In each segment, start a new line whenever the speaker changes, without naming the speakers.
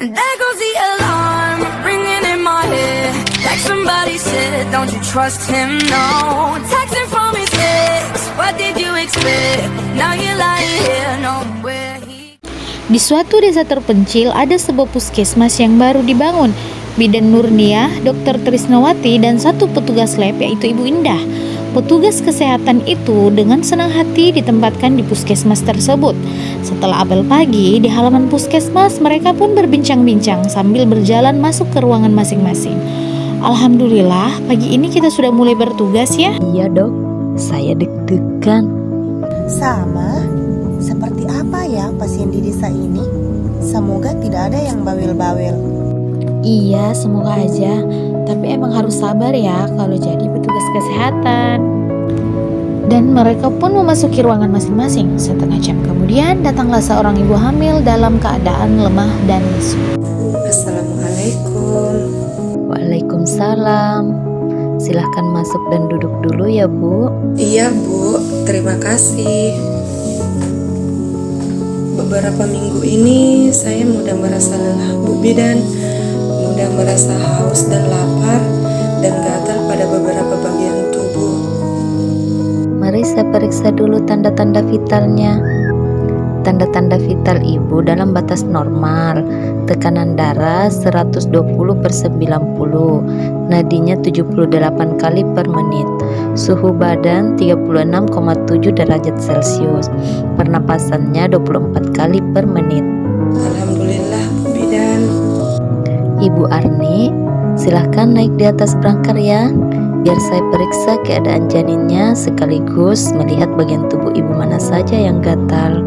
And there goes the alarm, ringing in my head. Like somebody said, don't you trust him, no. Texting from his ex, what did you expect? Now you're lying here, knowing where he...
Di suatu desa terpencil ada sebuah puskesmas yang baru dibangun. Bidan Nurniah, Dr. Trisnawati, dan satu petugas lab yaitu Ibu Indah. Petugas kesehatan itu dengan senang hati ditempatkan di puskesmas tersebut. Setelah apel pagi, di halaman puskesmas mereka pun berbincang-bincang sambil berjalan masuk ke ruangan masing-masing. Alhamdulillah, pagi ini kita sudah mulai bertugas ya.
Iya dok, saya deg-degan.
Sama, seperti apa ya pasien di desa ini? Semoga tidak ada yang bawel-bawel.
Iya, semoga aja. Tapi emang harus sabar ya kalau jadi petugas kesehatan. Dan mereka pun memasuki ruangan masing-masing. Setengah jam kemudian datanglah seorang ibu hamil dalam keadaan lemah dan lesu.
Assalamualaikum.
Waalaikumsalam. Silahkan masuk dan duduk dulu ya Bu.
Iya Bu, terima kasih. Beberapa minggu ini saya mudah merasa lelah Bu Bidan, mudah merasa haus dan lapar, dan gatal pada beberapa bagian tubuh.
Mari saya periksa dulu tanda-tanda vitalnya. Tanda-tanda vital Ibu dalam batas normal. Tekanan darah 120/90, nadinya 78 kali per menit, suhu badan 36,7 derajat Celcius, pernapasannya 24 kali per menit.
Alhamdulillah Bu Bidan.
Ibu Arni, silahkan naik di atas berangkar ya, biar saya periksa keadaan janinnya sekaligus melihat bagian tubuh ibu mana saja yang gatal.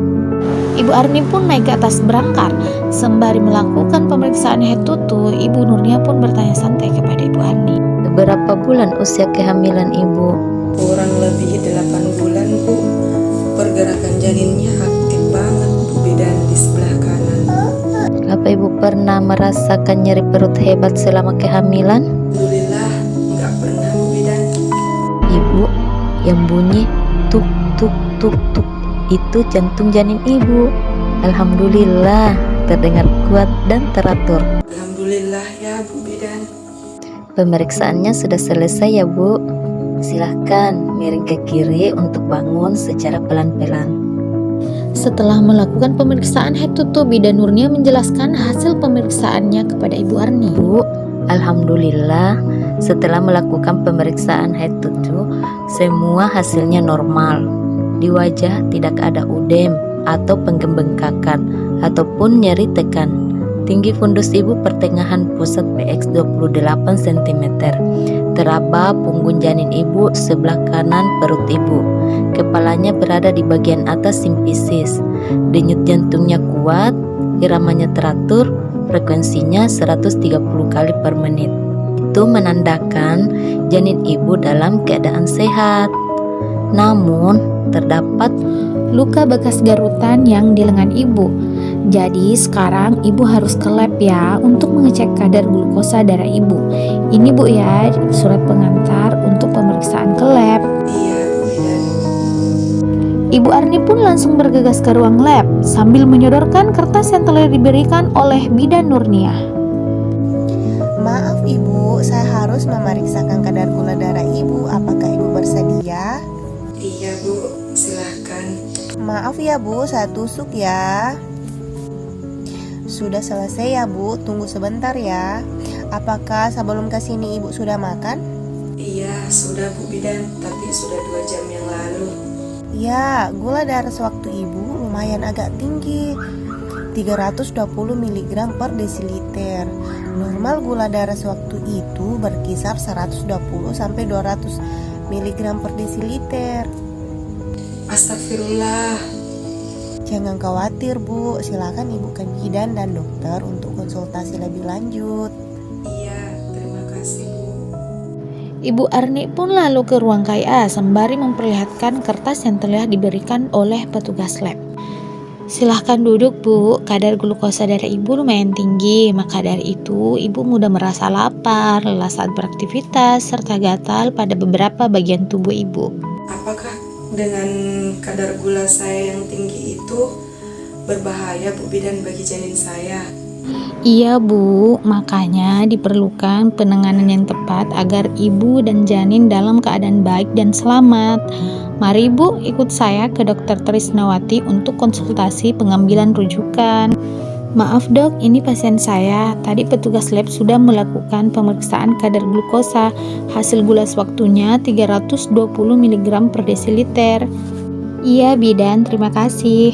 Ibu Arni pun naik ke atas berangkar. Sembari melakukan pemeriksaan head to toe, Ibu Nurniah pun bertanya santai kepada Ibu Arni.
Berapa bulan usia kehamilan ibu?
Kurang lebih 8 bulan Bu. Pergerakan janinnya aktif banget Bu Bidan di sebelah kanan.
Apa ibu pernah merasakan nyeri perut hebat selama kehamilan?
Alhamdulillah nggak pernah Bu Bidan.
Ibu, yang bunyi tuk tuk tuk tuk itu jantung janin ibu. Alhamdulillah, terdengar kuat dan teratur.
Alhamdulillah ya Bu Bidan.
Pemeriksaannya sudah selesai ya Bu. Silahkan miring ke kiri untuk bangun secara pelan-pelan.
Setelah melakukan pemeriksaan head to toe, Bidan Nurniah menjelaskan hasil pemeriksaannya kepada Ibu Arni.
Bu, alhamdulillah setelah melakukan pemeriksaan head to toe, semua hasilnya normal. Di wajah tidak ada udem atau penggembengkakan ataupun nyeri tekan. Tinggi fundus ibu pertengahan pusat PX 28 cm. Teraba punggung janin ibu sebelah kanan perut ibu. Kepalanya berada di bagian atas simfisis. Denyut jantungnya kuat, iramanya teratur, frekuensinya 130 kali per menit. Itu menandakan janin ibu dalam keadaan sehat. Namun, terdapat
Luka bekas garutan yang di lengan ibu. Jadi sekarang ibu harus ke lab ya untuk mengecek kadar glukosa darah ibu. Ini Bu ya, surat pengantar untuk pemeriksaan ke lab.
Iya Bu Bidan.
Ibu Arni pun langsung bergegas ke ruang lab sambil menyodorkan kertas yang telah diberikan oleh Bidan Nurniah.
Maaf Ibu, saya harus memeriksakan kadar gula darah Ibu. Apakah Ibu bersedia?
Iya Bu, silahkan.
Maaf ya Bu, saya tusuk ya. Sudah selesai ya Bu, tunggu sebentar ya. Apakah sebelum kesini Ibu sudah makan?
Iya, sudah Bu Bidan, tapi sudah 2 jam yang lalu.
Ya, gula darah sewaktu Ibu lumayan agak tinggi, 320 mg per desiliter. Normal gula darah sewaktu itu berkisar 120 sampai 200 mg per desiliter.
Astagfirullah.
Jangan khawatir Bu, silakan Ibu ke bidan dan dokter untuk konsultasi lebih lanjut.
Iya, terima kasih Bu.
Ibu Arni pun lalu ke ruang KIA sembari memperlihatkan kertas yang telah diberikan oleh petugas lab. Silahkan duduk Bu, kadar glukosa darah ibu lumayan tinggi, maka dari itu ibu mudah merasa lapar, lelah saat beraktivitas, serta gatal pada beberapa bagian tubuh ibu.
Apakah dengan kadar gula saya yang tinggi itu berbahaya Bu Bidan bagi janin saya?
Iya Bu, makanya diperlukan penanganan yang tepat agar ibu dan janin dalam keadaan baik dan selamat. Mari Bu, ikut saya ke Dokter Trisnawati untuk konsultasi pengambilan rujukan. Maaf dok, ini pasien saya. Tadi petugas lab sudah melakukan pemeriksaan kadar glukosa. Hasil gula sewaktunya 320 mg per desiliter. Iya bidan, terima kasih.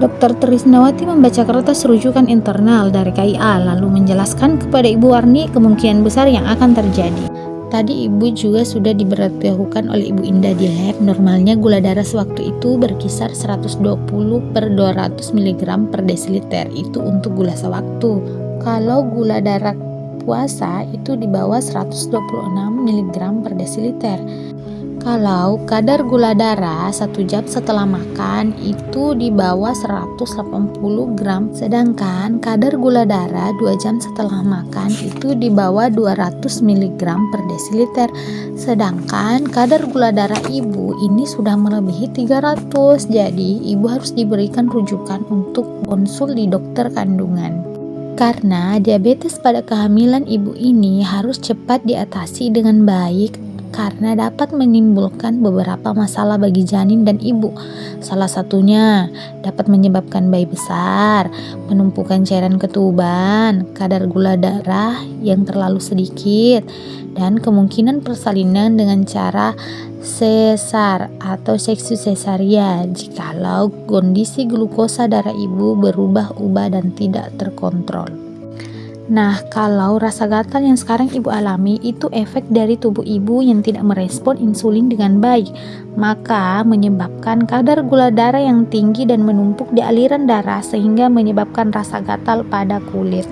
Dokter Trisnawati membaca kertas rujukan internal dari KIA lalu menjelaskan kepada Ibu Warni kemungkinan besar yang akan terjadi. Tadi ibu juga sudah diberitahukan oleh Ibu Indah di lab, normalnya gula darah sewaktu itu berkisar 120 per 200 mg per desiliter, itu untuk gula sewaktu. Kalau gula darah puasa itu di bawah 126 mg per desiliter. Kalau kadar gula darah 1 jam setelah makan itu di bawah 180 gram, sedangkan kadar gula darah 2 jam setelah makan itu di bawah 200 mg per desiliter. Sedangkan kadar gula darah ibu ini sudah melebihi 300, jadi ibu harus diberikan rujukan untuk konsul di dokter kandungan. Karena diabetes pada kehamilan ibu ini harus cepat diatasi dengan baik, karena dapat menimbulkan beberapa masalah bagi janin dan ibu. Salah satunya dapat menyebabkan bayi besar, penumpukan cairan ketuban, kadar gula darah yang terlalu sedikit, dan kemungkinan persalinan dengan cara sesar atau seksi sesaria jikalau kondisi glukosa darah ibu berubah-ubah dan tidak terkontrol. Nah, kalau rasa gatal yang sekarang ibu alami itu efek dari tubuh ibu yang tidak merespon insulin dengan baik, maka menyebabkan kadar gula darah yang tinggi dan menumpuk di aliran darah sehingga menyebabkan rasa gatal pada kulit.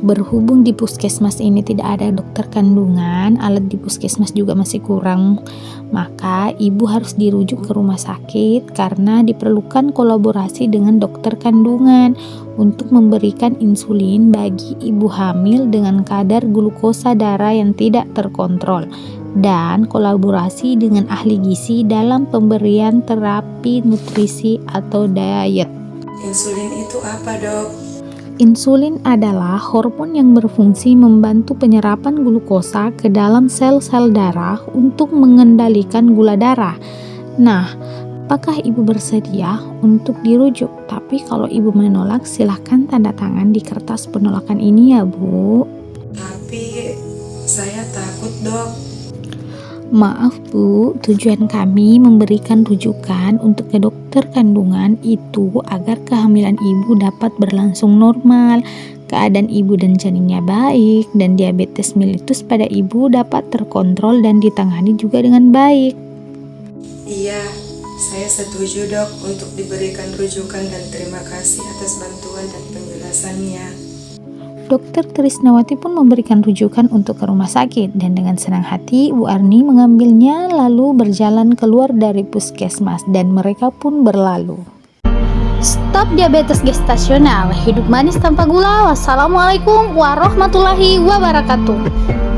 Berhubung di puskesmas ini tidak ada dokter kandungan, alat di puskesmas juga masih kurang, maka ibu harus dirujuk ke rumah sakit karena diperlukan kolaborasi dengan dokter kandungan untuk memberikan insulin bagi ibu hamil dengan kadar glukosa darah yang tidak terkontrol, dan kolaborasi dengan ahli gizi dalam pemberian terapi nutrisi atau diet.
Insulin itu apa dok?
Insulin adalah hormon yang berfungsi membantu penyerapan glukosa ke dalam sel-sel darah untuk mengendalikan gula darah. Nah, apakah ibu bersedia untuk dirujuk? Tapi kalau ibu menolak, silahkan tanda tangan di kertas penolakan ini ya Bu.
Tapi saya takut dok.
Maaf Bu, tujuan kami memberikan rujukan untuk ke dokter kandungan itu agar kehamilan ibu dapat berlangsung normal, keadaan ibu dan janinnya baik, dan diabetes mellitus pada ibu dapat terkontrol dan ditangani juga dengan baik.
Iya, saya setuju dok untuk diberikan rujukan dan terima kasih atas bantuan dan penjelasannya.
Dokter Trisnawati pun memberikan rujukan untuk ke rumah sakit, dan dengan senang hati Bu Arni mengambilnya lalu berjalan keluar dari puskesmas dan mereka pun berlalu. Stop diabetes gestasional, hidup manis tanpa gula. Wassalamualaikum warahmatullahi wabarakatuh.